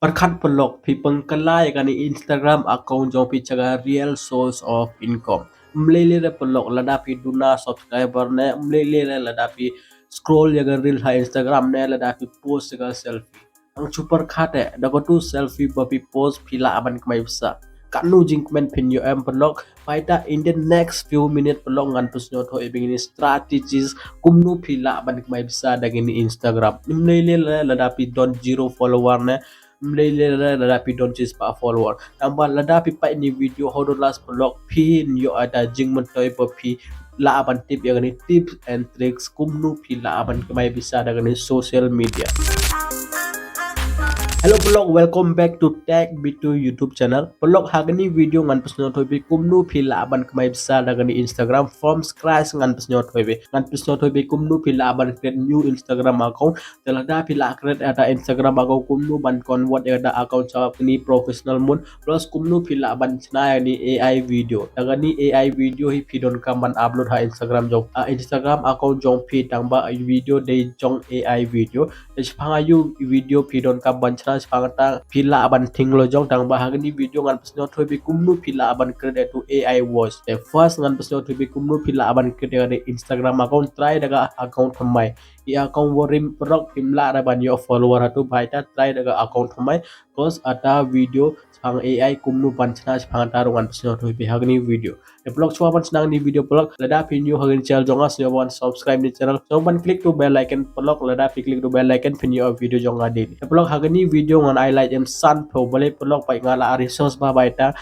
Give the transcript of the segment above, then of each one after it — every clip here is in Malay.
Perkat pelok people kelai kan Instagram account jong pi caga real source of income. Mlele re pelok lada pi duna subscriber ne mlele re lada pi scroll jaga reel ha Instagram ne lada pi post jaga selfie. Ang super khate dago tu selfie ba pi post pila aban kmai bisa. Kanu jingkmen pin yo em pelok paita in the next few minutes pelok ngan pusnyo tho ibing strategies kumnu pila aban kmai bisa dagini Instagram. Mlele re lada pi don zero follower ne mlele ladapi don't chase pa follower tambah ladapi pa ini video hodo last blog pin yo ada jing mentoy pi la aban tip yang ni tips and tricks kumnu pi la aban kemai bisa dengan social media. Hello vlog, welcome back to Tech Bittu YouTube channel. Vlog hagani video ngan pesno thoibe kumnu phila aban kmai bisa dagani Instagram from scratch ngan pesno thoibe kumnu phila aban create new Instagram account telada phila create ada Instagram account kumnu ban convert ada account sa ni professional mun plus kumnu phila aban chna ni AI video dagani AI video hi pidon kam ban upload ha Instagram jong Instagram account jong phi tangba video de jong AI video Ispangayu video pidon kam ban pangata pila aban tinglo jong tang bahagani video ngan pesno thobi kumnu pila aban krede tu AI voice the first ngan pesno thobi kumnu pila aban krede Instagram account try daga account thamai I account worim prok pimla ra ban yo follower hatu baita try daga account thamai cause ata video pang AI kumnu panchna pangata rungan pesno thobi hagani video the blog chwa ban snang ni video blog lada pin you hagin channel jonga syo ban subscribe ni channel so ban click to bell icon blog lada click to bell icon pin your video jonga daily the blog hagani video ngan highlight em san pho bale pelok pai ngala resource ba baita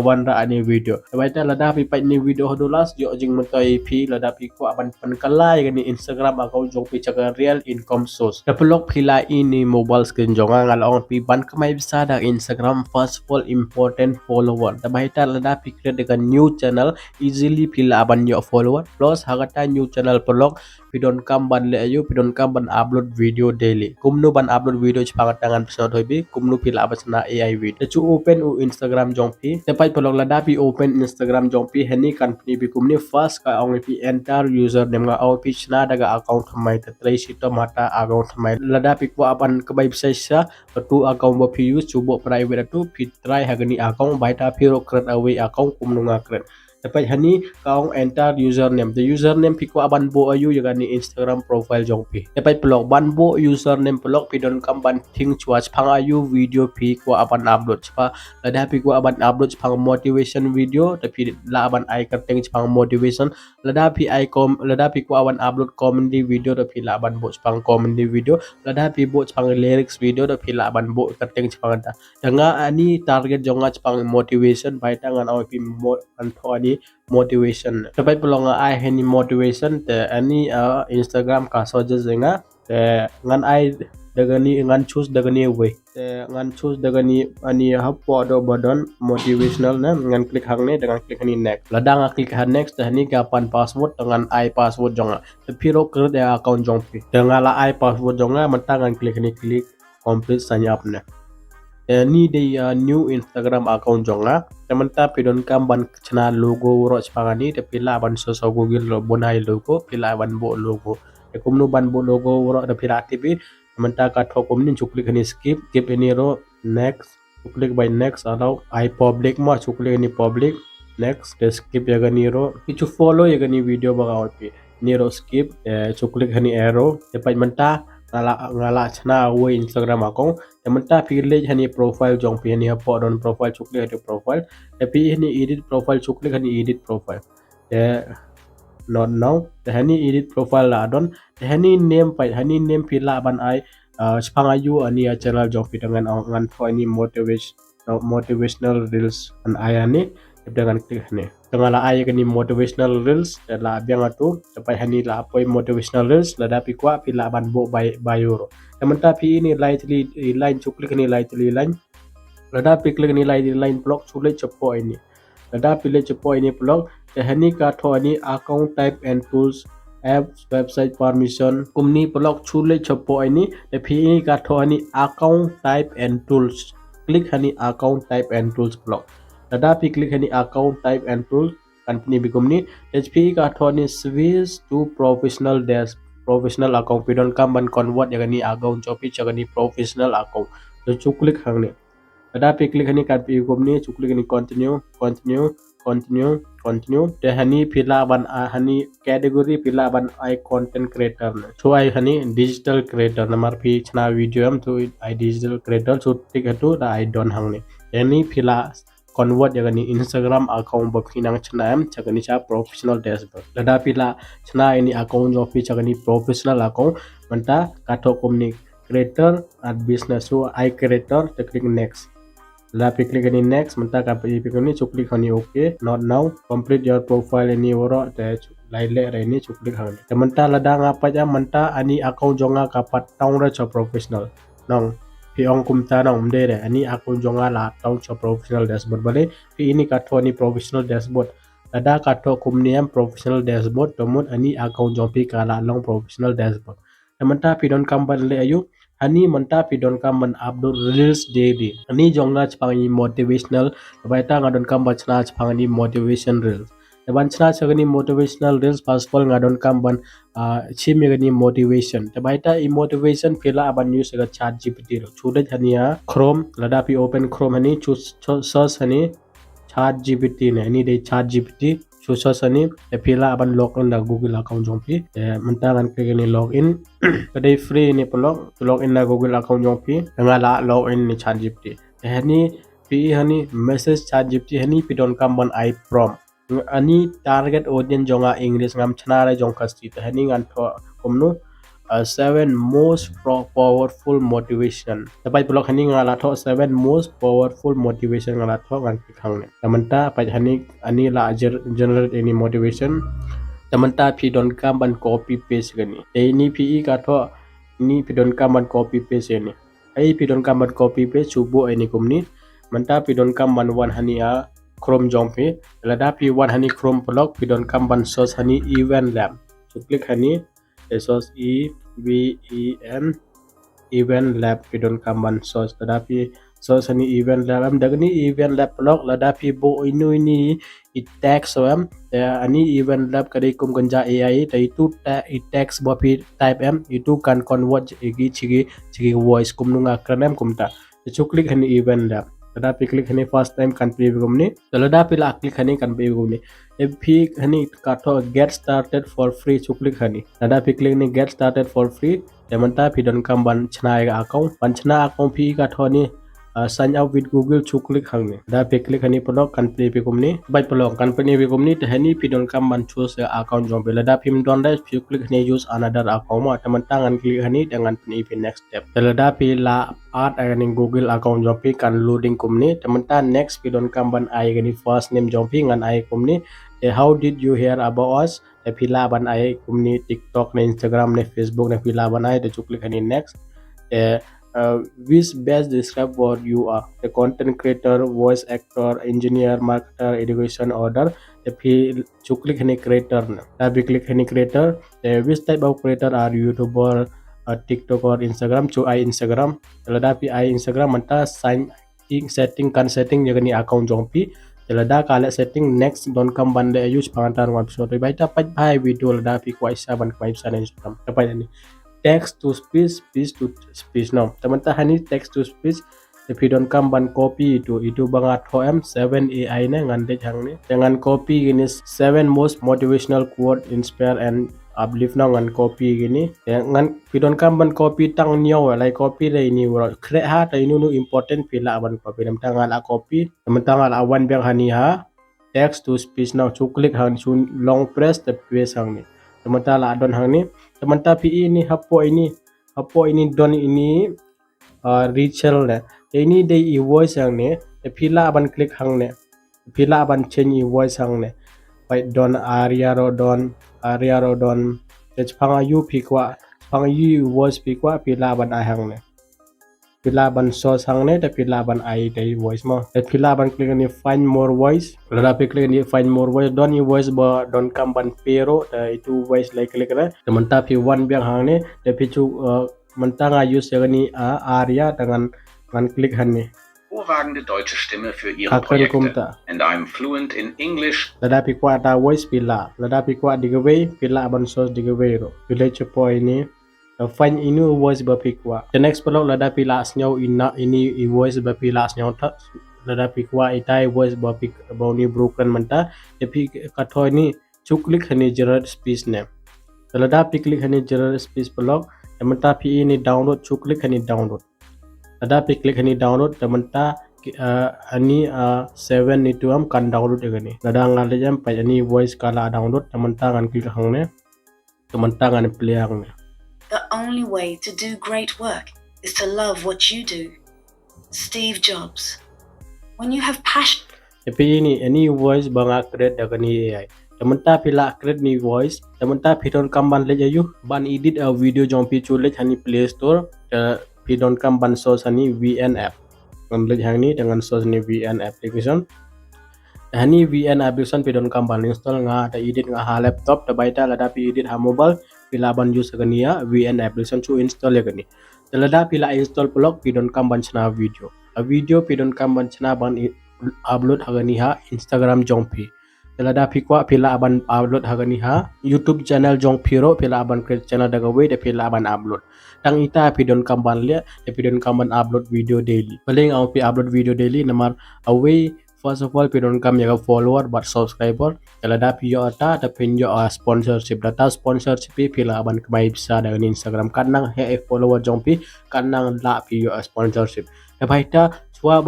wan ra ani video baita lada pi pai ni video hodulas jo jing mentoi pi lada pi ko aban pan kalai gani Instagram account jong pi chaga real income source the pelok phila ini mobile screen jonga ngal on pi ban kamai bisa da Instagram first of all important follower the baita lada pi create dengan new channel easily phila aban yo follower plus hagata new channel pelok pidon kam ban le ayu pidon kam ban upload video daily kumnu ban upload video chpangat tangan pesno thobi kumnu pila abasna AI video chu open u Instagram jongpi tepai pelok lada pi open Instagram jongpi heni company bi kumni first ka ong pi enter user name nga au pi chna daga account mai te trai sito mata account mai lada pi ko aban kebai bisa sa tu account bo pi use chu bo private tu pi try hagani account baita pi ro create away account kumnu nga create dapat hani kau enter username the username piko aban bo ayu jaga ni Instagram profile jongpi dapat pelok ban bo username pelok pidon kam ban ting chuach phang ayu video pi ko aban upload chpa lada pi ko aban upload phang motivation video tapi la aban ai kateng phang motivation lada pi ai kom lada pi ko aban upload comedy video tapi la aban bo phang comedy video lada pi bo phang lyrics video tapi la aban bo kateng phang ta danga ani target jonga phang motivation bai tangan au pi mo antho ani motivation dapat pelong ai heni motivation te ani Instagram ka soja zenga te ngan ai dagani ngan choose dagani way te ngan choose dagani ani hapo do bodon motivational na ngan klik hang ne dengan klik ni next ladang klik han next te ni kapan password dengan ai password jonga te piro ker de account jongpi dengan la ai password jonga mentangan klik ni klik complete sign up ne ni de new Instagram account jonga tementa pidon kam ban chana logo ro chpangani te pila ban so google bonai logo pila ban bo logo te kumnu ban bo logo ro te pila active tementa ka thokom ni chuklik ni skip ni ro next chuklik by next atau I public ma chuklik ni public next te skip ya gani ro pichu follow ya gani video bagaw pi ni ro skip chuklik hani arrow te pai menta ngala chana we Instagram account tementa pilih hani profile jong pi hani hapo don profile chuklik hani profile tapi hani edit profile chuklik hani edit profile not now hani edit profile la don hani name pai hani name pila ban ai chpangayu ani channel jong pi dengan ngan for any motivational reels an ai ani dengan klik hani dengan la ai kani motivational reels la biang atu sampai hani la apoi motivational reels la dapi kwa pila ban bo bayuro tementa pi ini line chuklik ni line la dapi klik ni line block chule chepo ini la dapi le chepo ini block te hani ka tho ani account type and tools apps website permission kumni block chule chepo ini te pi ini ka tho ani account type and tools klik hani account type and tools block lada pi klik hani account type and tools company bikumni hp ka thoni switch to professional account pidon kam ban convert yagani account chopi chagani professional account to cuklik hang ni ada pi klik hani kan pi gum ni cuklik ni continue te hani pila ban hani category pila ban I content creator na so I hani digital creator na mar pi chna video am to I digital creator so tik hatu da I don hang ni yani pila convert ya ni Instagram account ba phinang chna am chagani cha professional dashboard lada pila chna ini account jo pi chagani professional account manta kathok komni creator at business so I creator te click next la pi click ni next menta ka pi ni click hani okay not now complete your profile ni woro te lai le re ni click hani te menta la da nga pa ja menta ani account jonga ka pat taung ra cho professional nong pi ong kum ta nong de re ani account jonga la taung cho professional dashboard bale pi ini ka tho ni professional dashboard ada ka tho kum ni am professional dashboard tomot ani account jong pi ka la long professional dashboard te menta pi don kam ban le ayu Hani manta pi don kam man upload reels daily. Ani jongna chpangi motivational baita ngadon kam bachna chpangi motivation reels. Ban chna chagani motivational reels pasfol ngadon kam ban chimigani motivation. Baita I motivation pila aban use ga chat GPT ro. Chude hania Chrome lada pi open Chrome hani choose search hani chat GPT ne ani de chat GPT susah sani pila aban login da Google account jompi mentangan ke ni login kadai free ni pelog login da Google account jompi ngala login ni ChatGPT hani pi hani message ChatGPT hani pi don kam I prompt ani target audience jonga English ngam chana re jong kasti hani ngan tho komno 7 most powerful motivation dapat blog hani ngala tho 7 most powerful motivation ngala tho ngan khang ne tamanta pa hani ani la generate any motivation tamanta phi don kam ban copy paste gani ni phi ka tho ni phi don kam ban copy paste ni ai phi don kam ban copy paste chubo ani kumni manta phi don kam ban wan hani a chrome jompe lada phi wan hani chrome blog phi don kam ban source hani event lab so click hani source EVEN event lab pidon kaman source tadapi source ni event lab am dagni event lab blog ladapi bo inu ini it text so am ani event lab kadai kum ganja AI ta itu it text bo pi type am itu kan convert chigi voice kum nunga kranam kumta so click hani event lab tadapi click hani first time kan pi gumni ladapi la click hani kan pi gumni phi hani katho get started for free so click hani ladapi click ni get started for free Temanta pi don kam ban chna account ban chna account pi ka thoni sign up with Google chu click hang ni da pe click hani polo company pe kumni bai polo company pe kumni te hani pi don kam ban choose account jom pe da pim don da pi click ni use another account ma temanta ngan click hani dengan pi next step da pi la art ani Google account jom pi kan loading kumni temanta next pi don kam ban ai gani first name jom pi ngan ai kumni how did you hear about us pila ban ai kumni TikTok na Instagram na Facebook na pila ban ai de click hani next which best describe what you are the content creator voice actor engineer marketer education order the click hani creator na click hani creator which type of creator are YouTuber TikTok or Instagram chu ai Instagram ladapi ai Instagram manta sign setting kan setting jagani account jongpi Lada kala setting next don kam bande use pangantar web so baita pat bhai video lada pi kwai saban kwai sana Instagram dapat ni text to speech to speech no tamanta hani text to speech if you don't come ban copy itu bangat hoem 7 AI na ngan de jang ni dengan copy gini 7 most motivational quote inspire and uplift na ngan copy gini ngan pidon kam ban copy tang nyaw lai copy le ini wor kre ha ta inu important pila ban copy nam tang ala copy nam tang ala wan bang hani ha text to speech now chu click han chu long press the press hang ni tamanta la don hang ni tamanta pi ini hapo ini don ini Rachel ne ini de I voice hang ne pila ban click hang ne pila ban change I voice hang ne pai don Aria ro don panga yu pi kwa panga yu voice pi kwa pila ban ai hang ne pila ban source hang ne te pila ban ai de voice mo te pila ban click ni find more voice lada pi click ni find more voice don I voice ba don kam ban pero itu voice like click na teman pi one biang hang ne te pi chu mentanga use ni Aria dengan klik hani hervorragende deutsche Stimme für Ihre Projekte. And I'm fluent in English. Ladapi kwa ta voice pila. Ladapi kwa digaway pila ban source digaway ro. Pila chepo ini find ini voice berpikwa. The next pelok lada pilas nyau ini voice berpilas nyau tak lada pikwa itai voice berpik bau ni broken menta tapi katho ini cuklik hani generate speech name. Lada piklik hani generate speech pelok menta pi ini download cuklik hani download. Lada piklik hani download menta ani 7 itu kan download ni. Lada ngale jam pa ani voice kala download menta kan klik hangne menta kan play hangne. The only way to do great work is to love what you do. Steve Jobs. When you have passion. Tapi ini voice banga create daga ni AI. Temen-temen pila create ni voice, temen-temen pidon kamban leja yu ban edit a video jong pi chule hani Play Store, pidon kamban source hani VN app. Ngambil yang ni dengan source ni VN application. Hani VN application pidon kamban install nga ada edit nga ha laptop ta baita lada pi edit ha mobile pila ban use gania VN application chu install ya gani. Lada pila install pelok pidon kamban chana video. A video pidon kamban chana ban upload hagani ha Instagram jongpi. Lada pikwa pila aban upload hagani ha YouTube channel jongpiro pila aban create channel daga way de pila aban upload. Tang ita pidon kamban le de pidon kamban upload video daily. Paling au pi upload video daily namar away first of all pidon kam ya follower but subscriber. Lada piyo ata ta pinyo sponsorship data sponsorship pila aban kemai bisa daga Instagram kanang he follower jongpi kanang la piyo sponsorship. Baita chua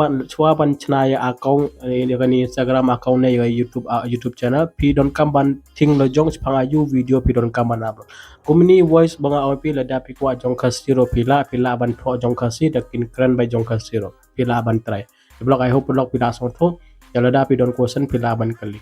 ban chana ya account ni Instagram account na ya YouTube channel pi don kamban ting lo jong panga you video pi don kamban upload kumni voice banga pi la da pi kwa jong kasiro pila ban pro jong kasi dakin keren by jong kasiro pila ban try blog I hope blog pila so to ya la da pi don question pila ban kali